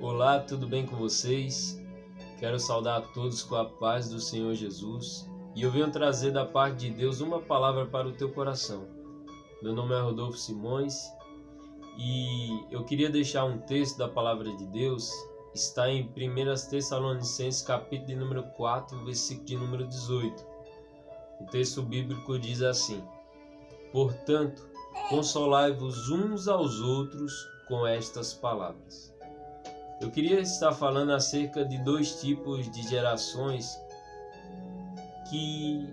Olá, tudo bem com vocês? Quero saudar a todos com a paz do Senhor Jesus e eu venho trazer da parte de Deus uma palavra para o teu coração. Meu nome é Rodolfo Simões e eu queria deixar um texto da palavra de Deus, está em 1 Tessalonicenses capítulo de número 4, versículo de número 18. O texto bíblico diz assim: Portanto, consolai-vos uns aos outros com estas palavras. Eu queria estar falando acerca de dois tipos de gerações que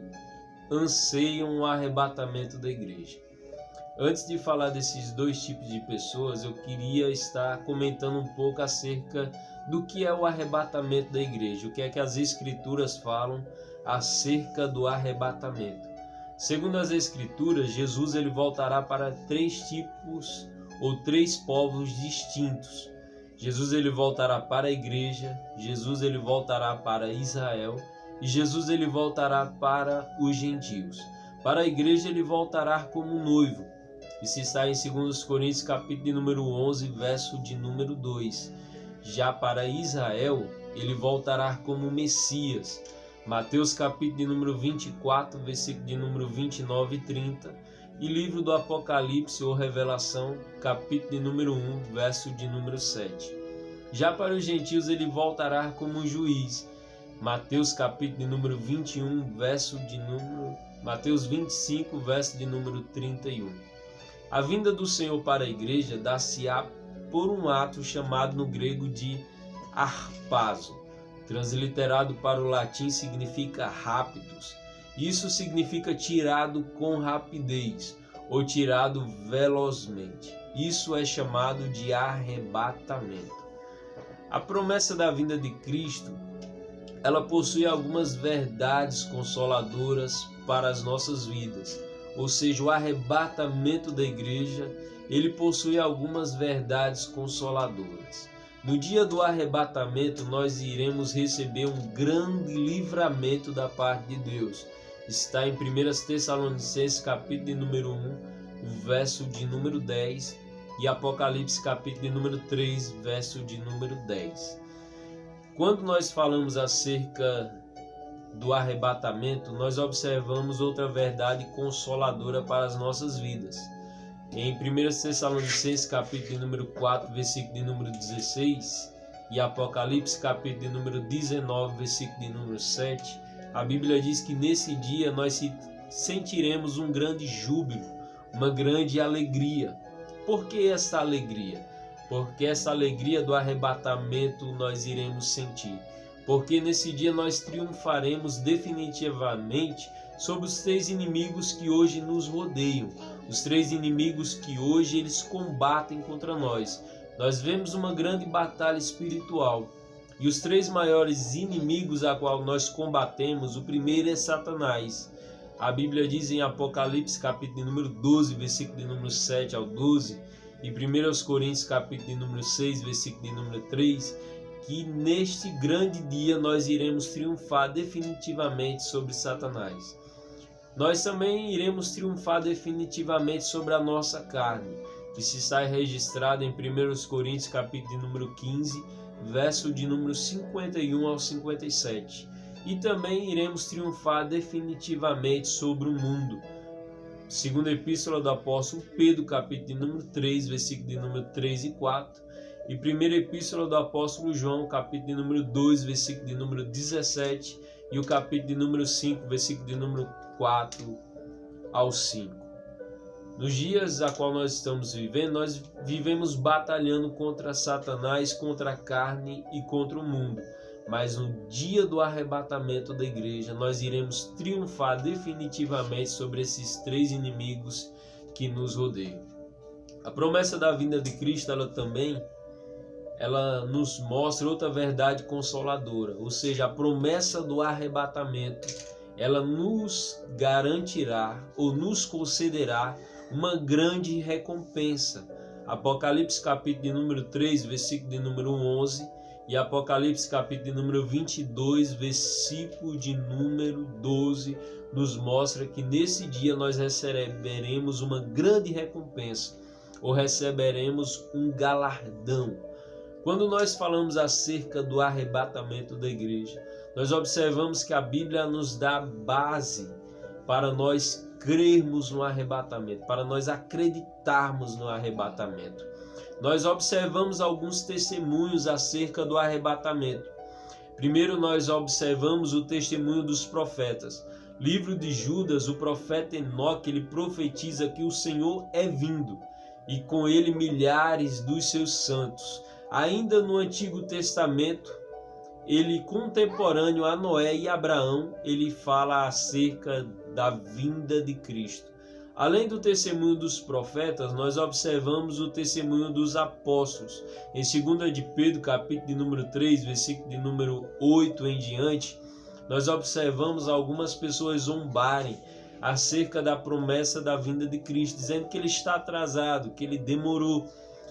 anseiam o arrebatamento da igreja. Antes de falar desses dois tipos de pessoas, eu queria estar comentando um pouco acerca do que é o arrebatamento da igreja, o que é que as escrituras falam acerca do arrebatamento. Segundo as escrituras, Jesus ele voltará para três tipos ou três povos distintos. Jesus ele voltará para a igreja, Jesus ele voltará para Israel e Jesus ele voltará para os gentios. Para a igreja ele voltará como noivo. Isso está em 2 Coríntios capítulo de número 11, verso de número 2. Já para Israel ele voltará como Messias. Mateus capítulo de número 24, versículo de número 29 e 30. E livro do Apocalipse ou Revelação, capítulo de número 1, verso de número 7. Já para os gentios ele voltará como juiz. Mateus capítulo de número 21, verso de número... Mateus 25, verso de número 31. A vinda do Senhor para a igreja dá-se-á por um ato chamado no grego de harpazo. Transliterado para o latim significa rápidos. Isso significa tirado com rapidez ou tirado velozmente. Isso é chamado de arrebatamento. A promessa da vinda de Cristo, ela possui algumas verdades consoladoras para as nossas vidas. Ou seja, o arrebatamento da igreja, ele possui algumas verdades consoladoras. No dia do arrebatamento, nós iremos receber um grande livramento da parte de Deus. Está em 1 Tessalonicenses capítulo de número 1, verso de número 10 e Apocalipse capítulo de número 3, verso de número 10. Quando nós falamos acerca do arrebatamento, nós observamos outra verdade consoladora para as nossas vidas. Em 1 Tessalonicenses capítulo de número 4, versículo de número 16 e Apocalipse capítulo de número 19, versículo de número 7, a Bíblia diz que nesse dia nós sentiremos um grande júbilo, uma grande alegria. Por que essa alegria? Porque essa alegria do arrebatamento nós iremos sentir. Porque nesse dia nós triunfaremos definitivamente sobre os três inimigos que hoje nos rodeiam. Os três inimigos que hoje eles combatem contra nós. Nós vemos uma grande batalha espiritual. E os três maiores inimigos a qual nós combatemos, o primeiro é Satanás. A Bíblia diz em Apocalipse capítulo de número 12, versículo de número 7 ao 12, e 1 Coríntios capítulo de número 6, versículo de número 3, que neste grande dia nós iremos triunfar definitivamente sobre Satanás. Nós também iremos triunfar definitivamente sobre a nossa carne, que se está registrado em 1 Coríntios capítulo de número 15, verso de número 51 ao 57. E também iremos triunfar definitivamente sobre o mundo. Segunda Epístola do Apóstolo Pedro, capítulo de número 3, versículo de número 3 e 4. E Primeira Epístola do Apóstolo João, capítulo de número 2, versículo de número 17. E o capítulo de número 5, versículo de número 4 ao 5. Nos dias a qual nós estamos vivendo, nós vivemos batalhando contra Satanás, contra a carne e contra o mundo. Mas no dia do arrebatamento da igreja, nós iremos triunfar definitivamente sobre esses três inimigos que nos rodeiam. A promessa da vinda de Cristo, ela nos mostra outra verdade consoladora. Ou seja, a promessa do arrebatamento, ela nos garantirá ou nos concederá uma grande recompensa. Apocalipse capítulo de número 3, versículo de número 11 e Apocalipse capítulo de número 22, versículo de número 12 nos mostra que nesse dia nós receberemos uma grande recompensa ou receberemos um galardão. Quando nós falamos acerca do arrebatamento da igreja, nós observamos que a Bíblia nos dá base para nós crermos no arrebatamento, para nós acreditarmos no arrebatamento. Nós observamos alguns testemunhos acerca do arrebatamento. Primeiro nós observamos o testemunho dos profetas. Livro de Judas, o profeta Enoque, ele profetiza que o Senhor é vindo e com ele milhares dos seus santos. Ainda no Antigo Testamento, ele contemporâneo a Noé e Abraão, ele fala acerca da vinda de Cristo. Além do testemunho dos profetas, nós observamos o testemunho dos apóstolos. Em 2 de Pedro, capítulo de número 3, versículo de número 8 em diante, nós observamos algumas pessoas zombarem acerca da promessa da vinda de Cristo, dizendo que ele está atrasado, que ele demorou.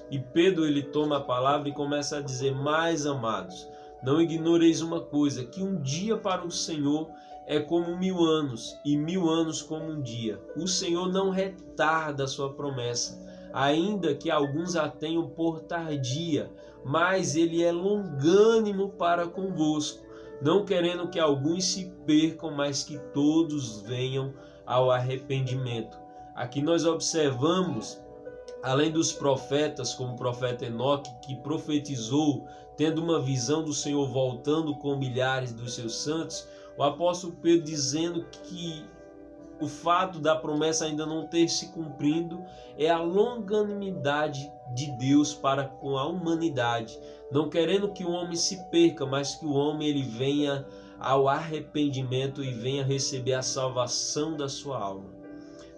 E Pedro ele toma a palavra e começa a dizer: mais amados, não ignoreis uma coisa, que um dia para o Senhor é como 1000 anos, e 1000 anos como um dia. O Senhor não retarda a sua promessa, ainda que alguns a tenham por tardia, mas ele é longânimo para convosco, não querendo que alguns se percam, mas que todos venham ao arrependimento. Aqui nós observamos, além dos profetas, como o profeta Enoque, que profetizou, tendo uma visão do Senhor voltando com milhares dos seus santos, o apóstolo Pedro dizendo que o fato da promessa ainda não ter se cumprido é a longanimidade de Deus para com a humanidade, não querendo que o homem se perca, mas que o homem ele venha ao arrependimento e venha receber a salvação da sua alma.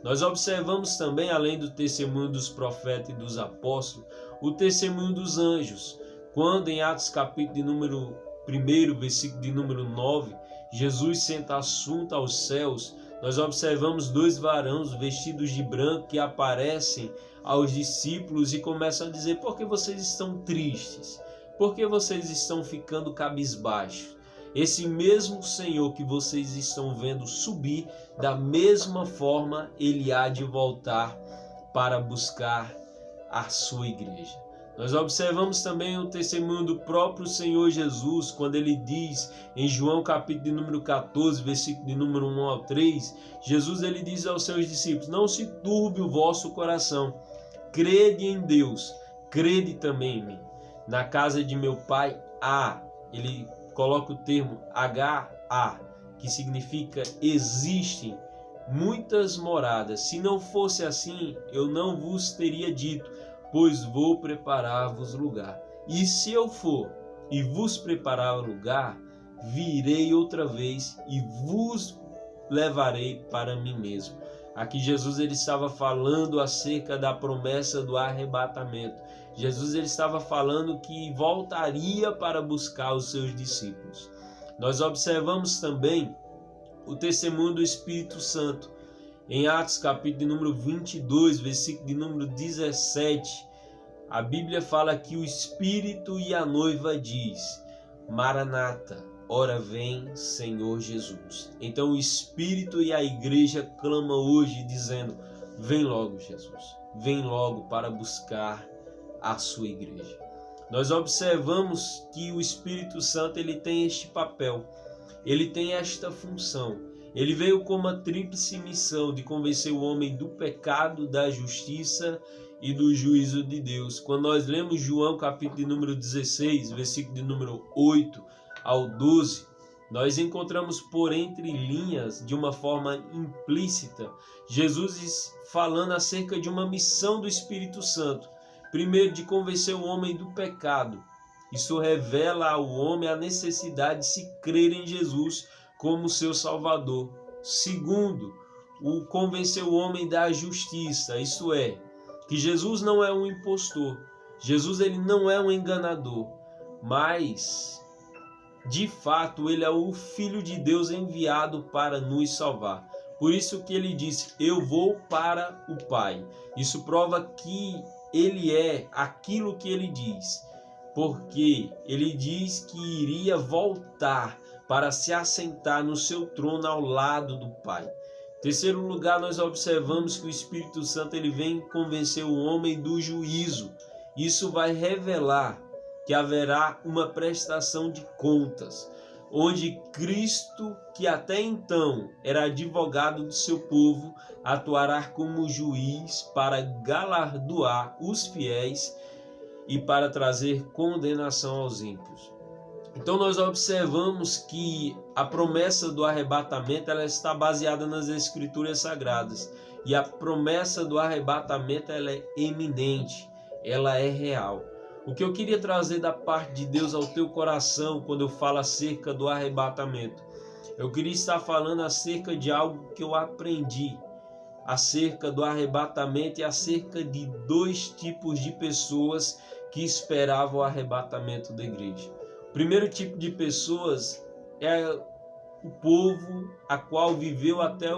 Nós observamos também, além do testemunho dos profetas e dos apóstolos, o testemunho dos anjos. Quando em Atos capítulo de número 1, versículo de número 9, Jesus senta assunto aos céus, nós observamos 2 varões vestidos de branco que aparecem aos discípulos e começam a dizer: por que vocês estão tristes? Por que vocês estão ficando cabisbaixos? Esse mesmo Senhor que vocês estão vendo subir, da mesma forma ele há de voltar para buscar a sua igreja. Nós observamos também o testemunho do próprio Senhor Jesus, quando ele diz em João capítulo de número 14, versículo de número 1 ao 3, Jesus ele diz aos seus discípulos: não se turbe o vosso coração, crede em Deus, crede também em mim. Na casa de meu pai há, ele coloca o termo H-A, que significa existem muitas moradas. Se não fosse assim, eu não vos teria dito, pois vou preparar-vos lugar. E se eu for e vos preparar lugar, virei outra vez e vos levarei para mim mesmo. Aqui Jesus ele estava falando acerca da promessa do arrebatamento. Jesus ele estava falando que voltaria para buscar os seus discípulos. Nós observamos também o testemunho do Espírito Santo. Em Atos capítulo de número 22, versículo de número 17, a Bíblia fala que o Espírito e a noiva diz: Maranata, ora vem, Senhor Jesus. Então o Espírito e a igreja clamam hoje dizendo: vem logo, Jesus, vem logo para buscar a sua igreja. Nós observamos que o Espírito Santo ele tem este papel, ele tem esta função. Ele veio com uma tríplice missão de convencer o homem do pecado, da justiça e do juízo de Deus. Quando nós lemos João capítulo de número 16, versículo de número 8 ao 12, nós encontramos por entre linhas, de uma forma implícita, Jesus falando acerca de uma missão do Espírito Santo. Primeiro, de convencer o homem do pecado. Isso revela ao homem a necessidade de se crer em Jesus como seu Salvador. Segundo, o convencer o homem da justiça, isso é, que Jesus não é um impostor, Jesus ele não é um enganador, mas de fato ele é o Filho de Deus enviado para nos salvar. Por isso que ele disse: eu vou para o Pai. Isso prova que ele é aquilo que ele diz, porque ele diz que iria voltar para se assentar no seu trono ao lado do Pai. Em terceiro lugar, nós observamos que o Espírito Santo ele vem convencer o homem do juízo. Isso vai revelar que haverá uma prestação de contas, onde Cristo, que até então era advogado do seu povo, atuará como juiz para galardoar os fiéis e para trazer condenação aos ímpios. Então nós observamos que a promessa do arrebatamento ela está baseada nas Escrituras Sagradas, e a promessa do arrebatamento ela é eminente, ela é real. O que eu queria trazer da parte de Deus ao teu coração quando eu falo acerca do arrebatamento, eu queria estar falando acerca de algo que eu aprendi acerca do arrebatamento e acerca de dois tipos de pessoas que esperavam o arrebatamento da igreja. O primeiro tipo de pessoas é o povo a qual viveu até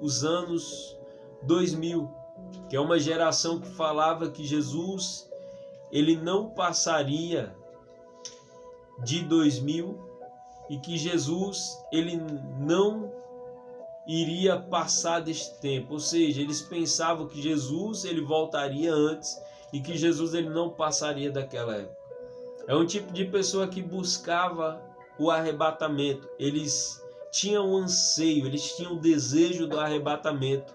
os anos 2000, que é uma geração que falava que Jesus ele não passaria de 2000 e que Jesus ele não iria passar deste tempo, ou seja, eles pensavam que Jesus ele voltaria antes e que Jesus ele não passaria daquela época. É um tipo de pessoa que buscava o arrebatamento, eles tinham anseio, eles tinham desejo do arrebatamento,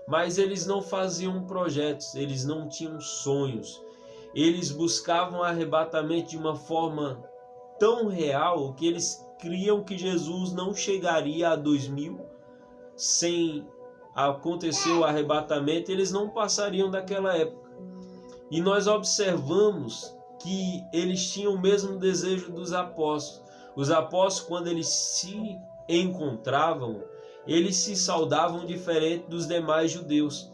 mas eles não faziam projetos, eles não tinham sonhos, eles buscavam o arrebatamento de uma forma tão real que eles criam que Jesus não chegaria a 2000 sem acontecer o arrebatamento, eles não passariam daquela época. E nós observamos que eles tinham o mesmo desejo dos apóstolos. Os apóstolos, quando eles se encontravam, eles se saudavam diferente dos demais judeus.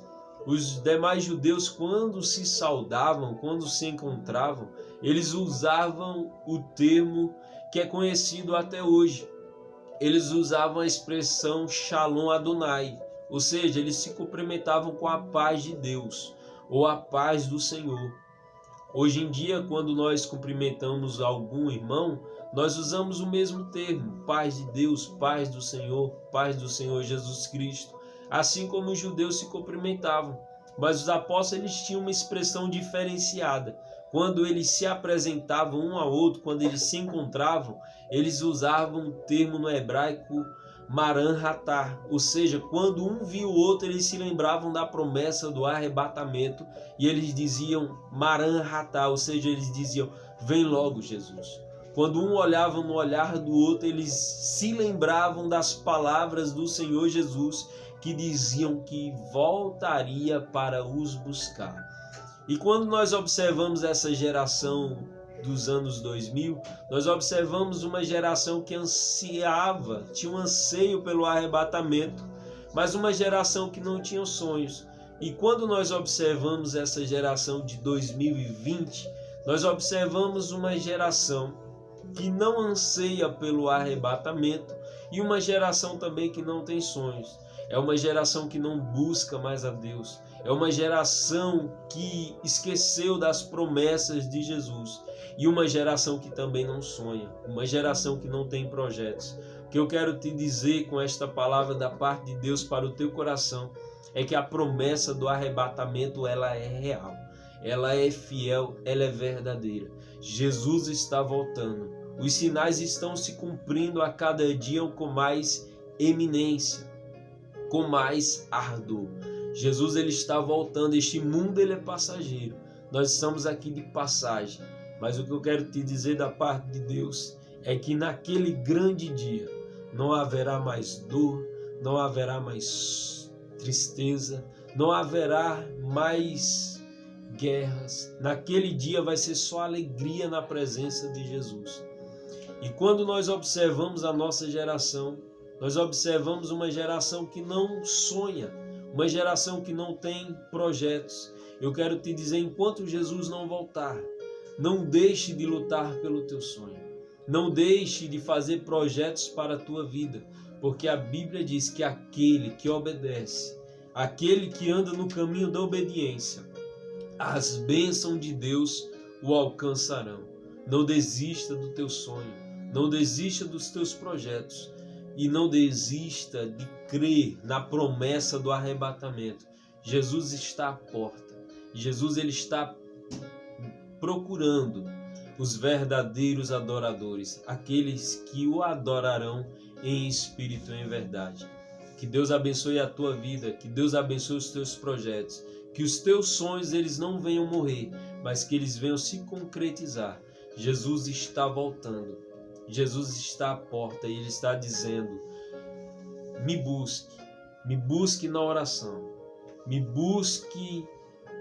Os demais judeus, quando se saudavam, quando se encontravam, eles usavam o termo que é conhecido até hoje. Eles usavam a expressão Shalom Adonai, ou seja, eles se cumprimentavam com a paz de Deus ou a paz do Senhor. Hoje em dia, quando nós cumprimentamos algum irmão, nós usamos o mesmo termo, paz de Deus, paz do Senhor Jesus Cristo, assim como os judeus se cumprimentavam. Mas os apóstolos eles tinham uma expressão diferenciada. Quando eles se apresentavam um ao outro, quando eles se encontravam, eles usavam o termo no hebraico Maran Hatá, ou seja, quando um via o outro, eles se lembravam da promessa do arrebatamento e eles diziam Maran Hatá, ou seja, eles diziam, vem logo Jesus. Quando um olhava no olhar do outro, eles se lembravam das palavras do Senhor Jesus que diziam que voltaria para os buscar. E quando nós observamos essa geração dos anos 2000, nós observamos uma geração que ansiava, tinha um anseio pelo arrebatamento, mas uma geração que não tinha sonhos. E quando nós observamos essa geração de 2020, nós observamos uma geração que não anseia pelo arrebatamento e uma geração também que não tem sonhos. É uma geração que não busca mais a Deus. É uma geração que esqueceu das promessas de Jesus. E uma geração que também não sonha. Uma geração que não tem projetos. O que eu quero te dizer com esta palavra da parte de Deus para o teu coração é que a promessa do arrebatamento ela é real. Ela é fiel, ela é verdadeira. Jesus está voltando. Os sinais estão se cumprindo a cada dia com mais eminência, com mais ardor. Jesus ele está voltando, este mundo ele é passageiro. Nós estamos aqui de passagem, mas o que eu quero te dizer da parte de Deus é que naquele grande dia não haverá mais dor, não haverá mais tristeza, não haverá mais guerras. Naquele dia vai ser só alegria na presença de Jesus. E quando nós observamos a nossa geração, nós observamos uma geração que não sonha, uma geração que não tem projetos. Eu quero te dizer, enquanto Jesus não voltar, não deixe de lutar pelo teu sonho. Não deixe de fazer projetos para a tua vida, porque a Bíblia diz que aquele que obedece, aquele que anda no caminho da obediência, as bênçãos de Deus o alcançarão. Não desista do teu sonho, não desista dos teus projetos. E não desista de crer na promessa do arrebatamento. Jesus está à porta. Jesus ele está procurando os verdadeiros adoradores, aqueles que o adorarão em espírito e em verdade. Que Deus abençoe a tua vida, que Deus abençoe os teus projetos, que os teus sonhos eles não venham morrer, mas que eles venham se concretizar. Jesus está voltando, Jesus está à porta e Ele está dizendo: me busque na oração, me busque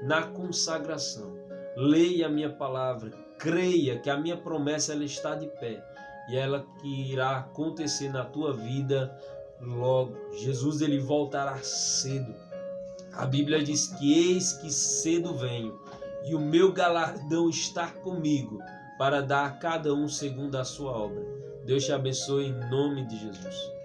na consagração, leia a minha palavra, creia que a minha promessa ela está de pé e ela que irá acontecer na tua vida logo. Jesus ele voltará cedo. A Bíblia diz que eis que cedo venho e o meu galardão está comigo para dar a cada um segundo a sua obra. Deus te abençoe em nome de Jesus.